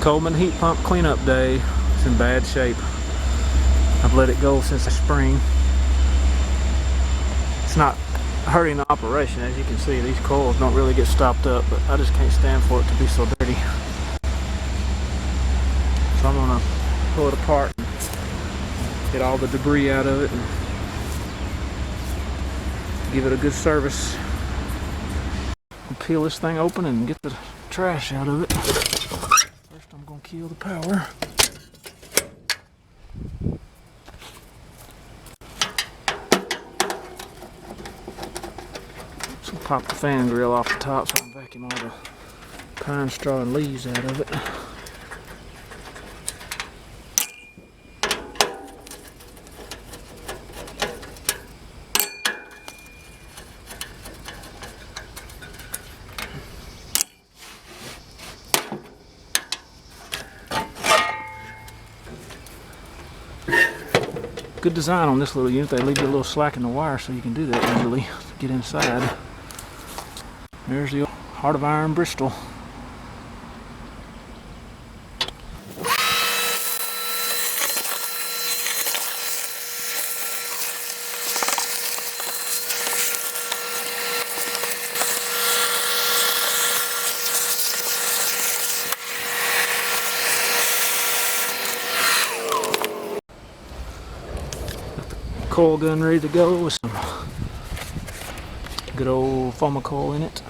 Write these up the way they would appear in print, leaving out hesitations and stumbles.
Coleman heat pump cleanup day. It's in bad shape. I've let it go since the spring. It's not hurting the operation. As you can see, these coils don't really get stopped up, but I just can't stand for it to be so dirty. So I'm gonna pull it apart and get all the debris out of it and give it a good service. I'll peel this thing open and get the trash out of it. First I'm gonna kill the power. So pop the fan grill off the top so I can vacuum all the pine straw and leaves out of it. Good design on this little unit. They leave you a little slack in the wire so you can do that easily to get inside. There's the Heart of Iron Bristol. Coil gun ready to go with some good old foam coil in it.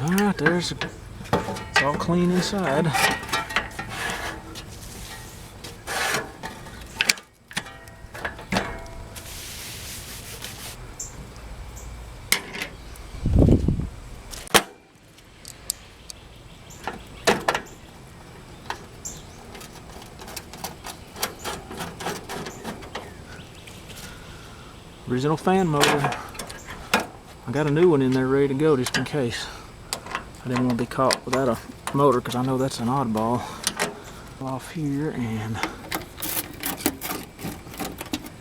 Alright, it's all clean inside. Original fan motor. I got a new one in there ready to go just in case. I didn't want to be caught without a motor because I know that's an oddball. Off here and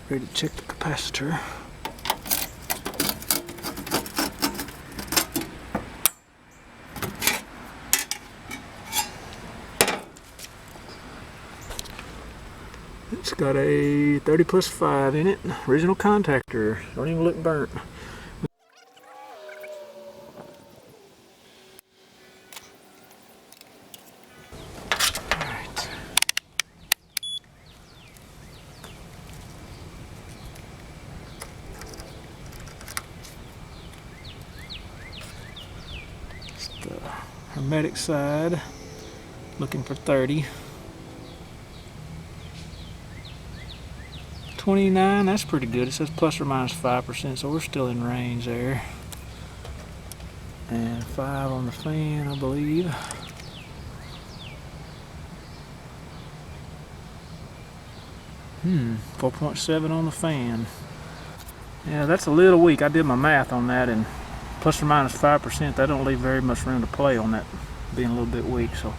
ready to check the capacitor. It's got a 30+5 in it. Original contactor. Don't even look burnt. Hermetic side, looking for 30. 29, that's pretty good. It says plus or minus 5%, so we're still in range there. And 5 on the fan, I believe. 4.7 on the fan. Yeah, that's a little weak. I did my math on that, and plus or minus 5%, that don't leave very much room to play on that being a little bit weak. So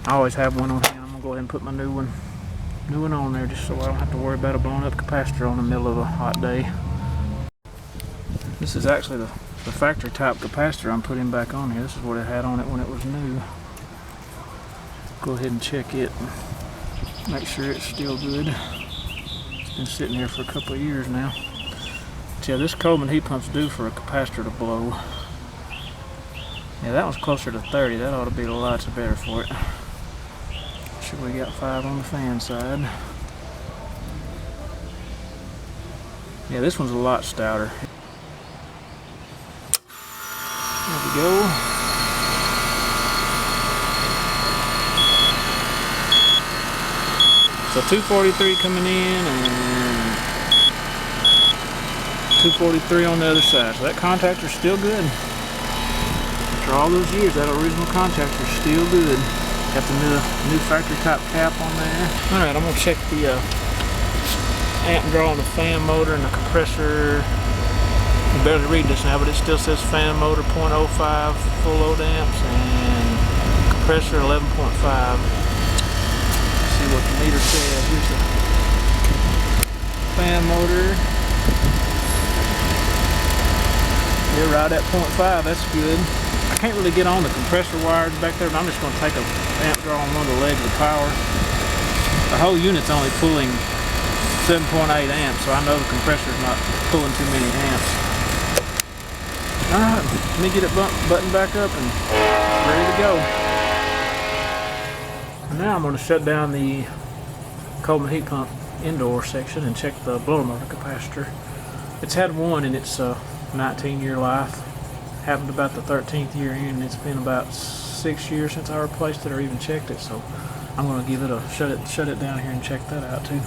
I always have one on hand. I'm gonna go ahead and put my new one on there just so I don't have to worry about a blown up capacitor on the middle of a hot day. This is actually the factory type capacitor I'm putting back on here. This is what it had on it when it was new. Go ahead and check it and make sure it's still good. It's been sitting here for a couple of years now. But yeah, this Coleman heat pump's due for a capacitor to blow. Yeah, that one's closer to 30. That ought to be lots better for it. Sure, we got 5 on the fan side. Yeah, this one's a lot stouter. There we go. So 243 coming in and 243 on the other side. So that contactor's still good. After all those years, that original contactor's still good. Got the new factory type cap on there. Alright, I'm gonna check the amp draw on the fan motor and the compressor. You can barely read this now, but it still says fan motor 0.05 full load amps and compressor 11.5. See what the meter says. Here's the fan motor. Yeah, right at 0.5. That's good. I can't really get on the compressor wires back there, but I'm just going to take a amp draw on one of the legs of the power. The whole unit's only pulling 7.8 amps, so I know the compressor's not pulling too many amps. Alright, let me get it buttoned back up and ready to go. And now I'm going to shut down the Coleman heat pump indoor section and check the blower motor capacitor. It's had one in its 19-year life. Happened about the 13th year in, and it's been about 6 years since I replaced it or even checked it, so I'm going to give it a shut it down here and check that out too.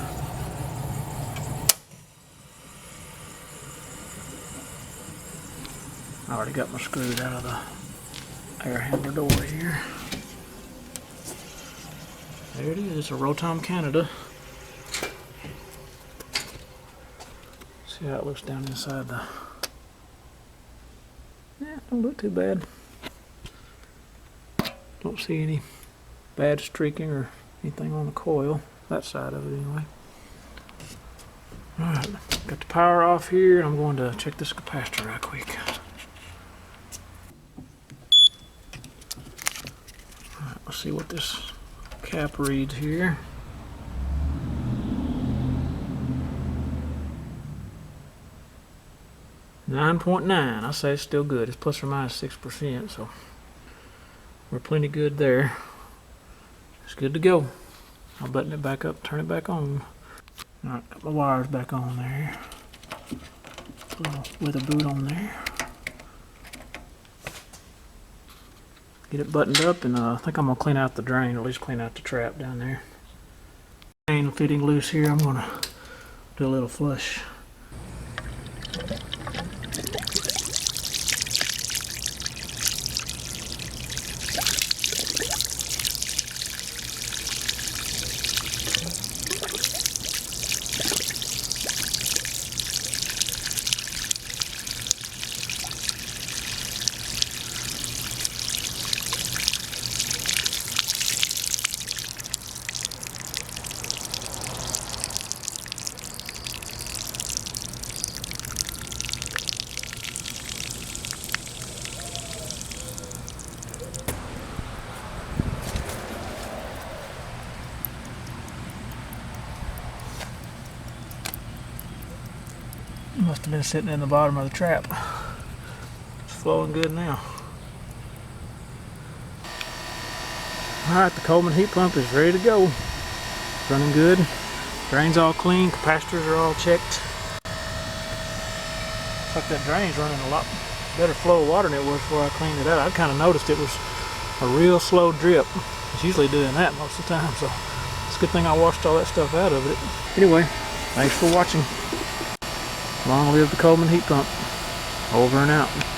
I already got my screws out of the air handler door here. There it is, it's a Rotom Canada. See how it looks down inside the... Yeah, don't look too bad. Don't see any bad streaking or anything on the coil. That side of it anyway. Alright, got the power off here. I'm going to check this capacitor right quick. Alright, let's see what this cap reads here. .9. I say it's still good. It's plus or minus 6%, so we're plenty good there. It's good to go. I'll button it back up, turn it back on. Alright, got my wires back on there. A little weather boot on there. Get it buttoned up, and I think I'm gonna clean out the drain, or at least clean out the trap down there. Drain fitting loose here. I'm gonna do a little flush. Must have been sitting in the bottom of the trap. It's flowing good now. Alright, the Coleman heat pump is ready to go. It's running good. Drain's all clean, capacitors are all checked. Looks like that drain's running a lot better flow of water than it was before I cleaned it out. I kind of noticed it was a real slow drip. It's usually doing that most of the time, so it's a good thing I washed all that stuff out of it. Anyway, thanks for watching. Long live the Coleman heat pump. Over and out.